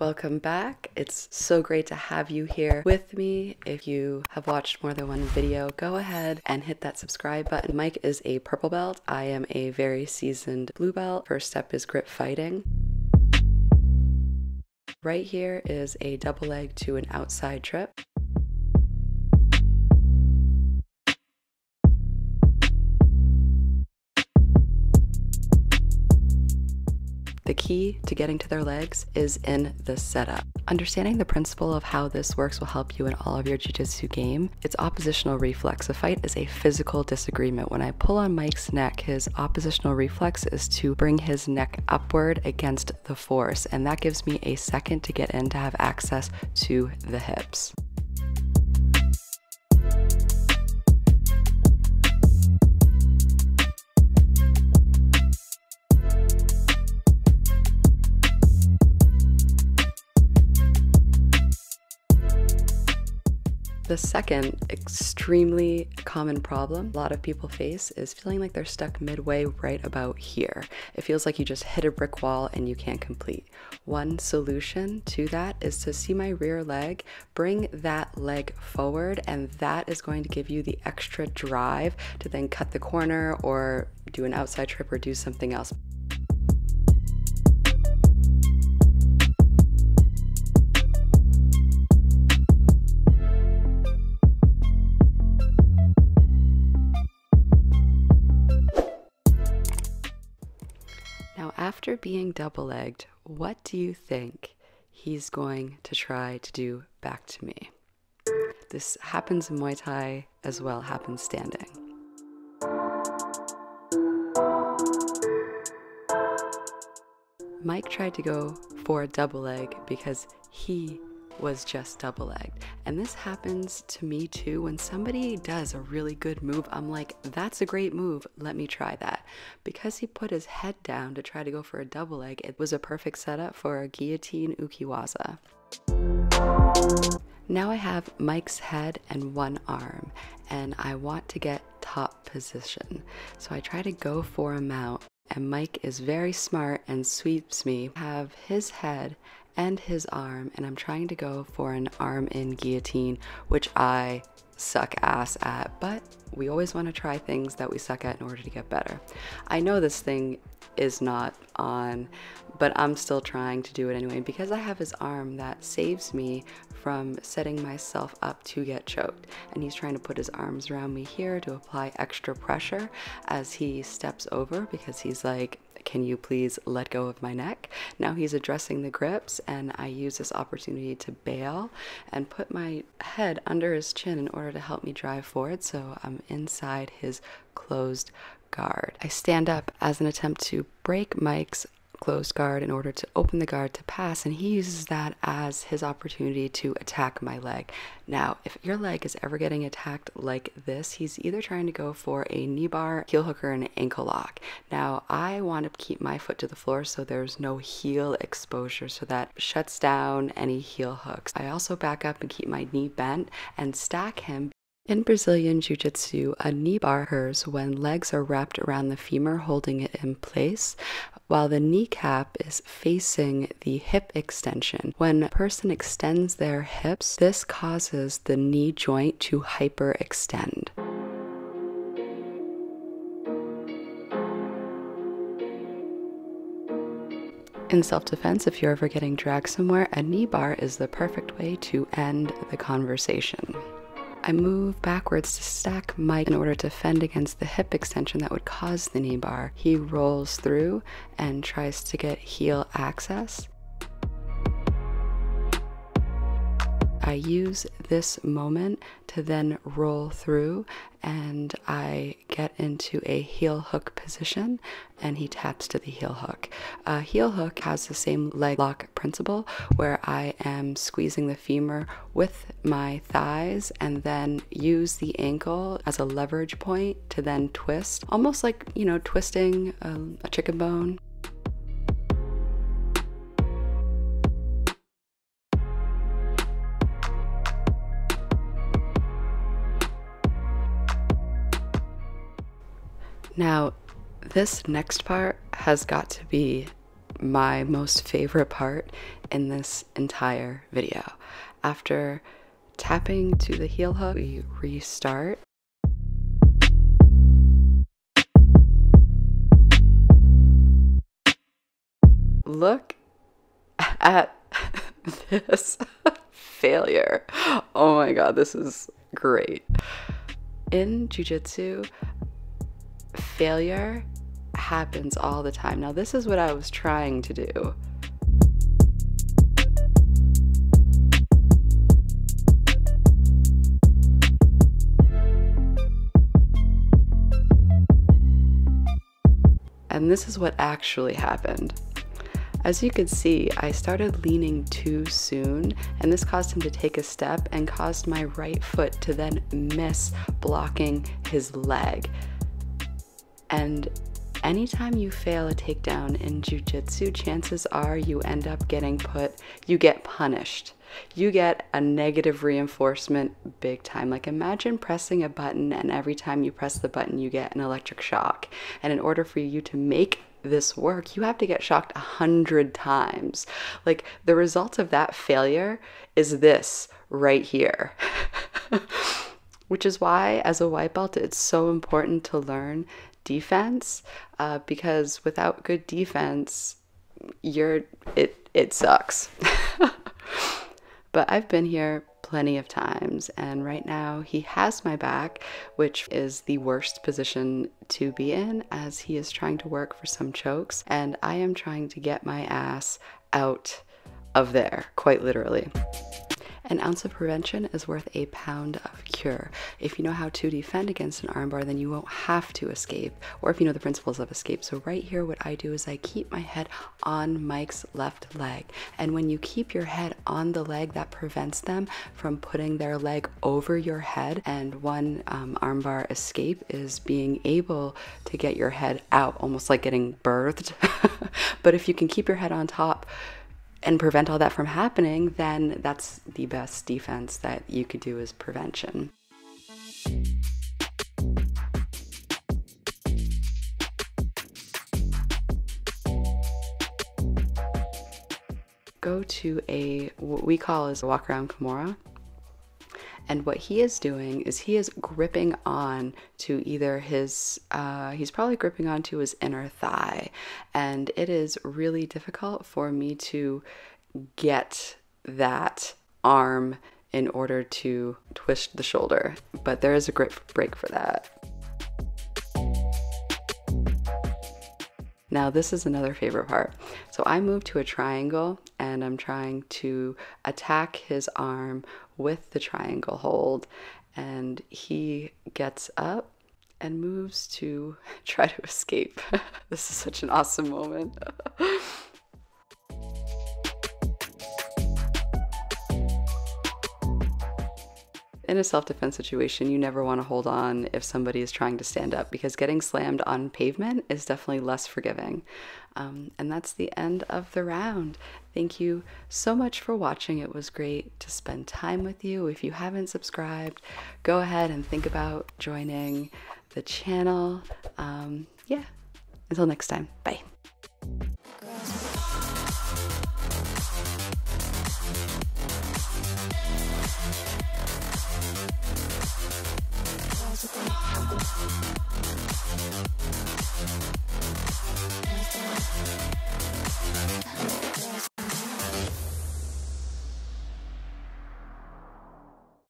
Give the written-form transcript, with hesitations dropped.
Welcome back. It's so great to have you here with me. If you have watched more than one video, go ahead and hit that subscribe button. Mike is a purple belt. I am a very seasoned blue belt. First step is grip fighting. Right here is a double leg to an outside trip. The key to getting to their legs is in the setup. Understanding the principle of how this works will help you in all of your jiu-jitsu game. It's oppositional reflex. A fight is a physical disagreement. When I pull on Mike's neck, his oppositional reflex is to bring his neck upward against the force, and that gives me a second to get in to have access to the hips. The second extremely common problem a lot of people face is feeling like they're stuck midway right about here. It feels like you just hit a brick wall and you can't complete. One solution to that is to see my rear leg, bring that leg forward, and that is going to give you the extra drive to then cut the corner or do an outside trip or do something else. Now, after being double-legged, what do you think he's going to try to do back to me? This happens in Muay Thai as well, happens standing. Mike tried to go for a double leg because he was just double-legged. And this happens to me too. When somebody does a really good move, I'm like, that's a great move, let me try that. Because he put his head down to try to go for a double leg, it was a perfect setup for a guillotine uki waza. Now I have Mike's head and one arm, and I want to get top position. So I try to go for a mount, and Mike is very smart and sweeps me. I have his head and his arm, and I'm trying to go for an arm in guillotine, which I suck ass at, but we always want to try things that we suck at in order to get better. I know this thing is not on, but I'm still trying to do it anyway because I have his arm that saves me from setting myself up to get choked. And he's trying to put his arms around me here to apply extra pressure as he steps over because he's like, can you please let go of my neck? Now he's addressing the grips, and I use this opportunity to bail and put my head under his chin in order to help me drive forward so I'm inside his closed guard. I stand up as an attempt to break Mike's closed guard in order to open the guard to pass, and he uses that as his opportunity to attack my leg. Now, if your leg is ever getting attacked like this, he's either trying to go for a knee bar, heel hook, or an ankle lock. Now, I want to keep my foot to the floor so there's no heel exposure, so that shuts down any heel hooks. I also back up and keep my knee bent and stack him. In Brazilian Jiu-jitsu, a knee bar occurs when legs are wrapped around the femur, holding it in place, while the kneecap is facing the hip extension. When a person extends their hips, this causes the knee joint to hyperextend. In self-defense, if you're ever getting dragged somewhere, a knee bar is the perfect way to end the conversation. I move backwards to stack Mike in order to fend against the hip extension that would cause the knee bar. He rolls through and tries to get heel access. I use this moment to then roll through, and I get into a heel hook position, and he taps to the heel hook. Heel hook has the same leg lock principle where I am squeezing the femur with my thighs and then use the ankle as a leverage point to then twist, almost like, you know, twisting a chicken bone. Now, this next part has got to be my most favorite part in this entire video. After tapping to the heel hook, we restart. Look at this failure. Oh my god, this is great. In jiu-jitsu, failure happens all the time. Now, this is what I was trying to do. And this is what actually happened. As you could see, I started leaning too soon, and this caused him to take a step and caused my right foot to then miss blocking his leg. And anytime you fail a takedown in jiu-jitsu, chances are you end up you get punished. You get a negative reinforcement big time. Like, imagine pressing a button and every time you press the button you get an electric shock. And in order for you to make this work, you have to get shocked 100 times. Like, the result of that failure is this right here. Which is why, as a white belt, it's so important to learn defense, because without good defense, it sucks. But I've been here plenty of times, and right now he has my back, which is the worst position to be in, as he is trying to work for some chokes, and I am trying to get my ass out of there, quite literally. An ounce of prevention is worth a pound of cure. If you know how to defend against an armbar, then you won't have to escape, or if you know the principles of escape. So right here, what I do is I keep my head on Mike's left leg. And when you keep your head on the leg, that prevents them from putting their leg over your head. And one armbar escape is being able to get your head out, almost like getting birthed. But if you can keep your head on top and prevent all that from happening, then that's the best defense that you could do, is prevention. Go to what we call as a walk around Kimura. And what he is doing is he is gripping on to either his, he's probably gripping onto his inner thigh. And it is really difficult for me to get that arm in order to twist the shoulder. But there is a grip break for that. Now, this is another favorite part. So I move to a triangle and I'm trying to attack his arm with the triangle hold, and he gets up and moves to try to escape. This is such an awesome moment. In a self-defense situation, you never want to hold on if somebody is trying to stand up, because getting slammed on pavement is definitely less forgiving. And that's the end of the round. Thank you so much for watching. It was great to spend time with you. If you haven't subscribed, go ahead and think about joining the channel. Yeah, until next time, bye.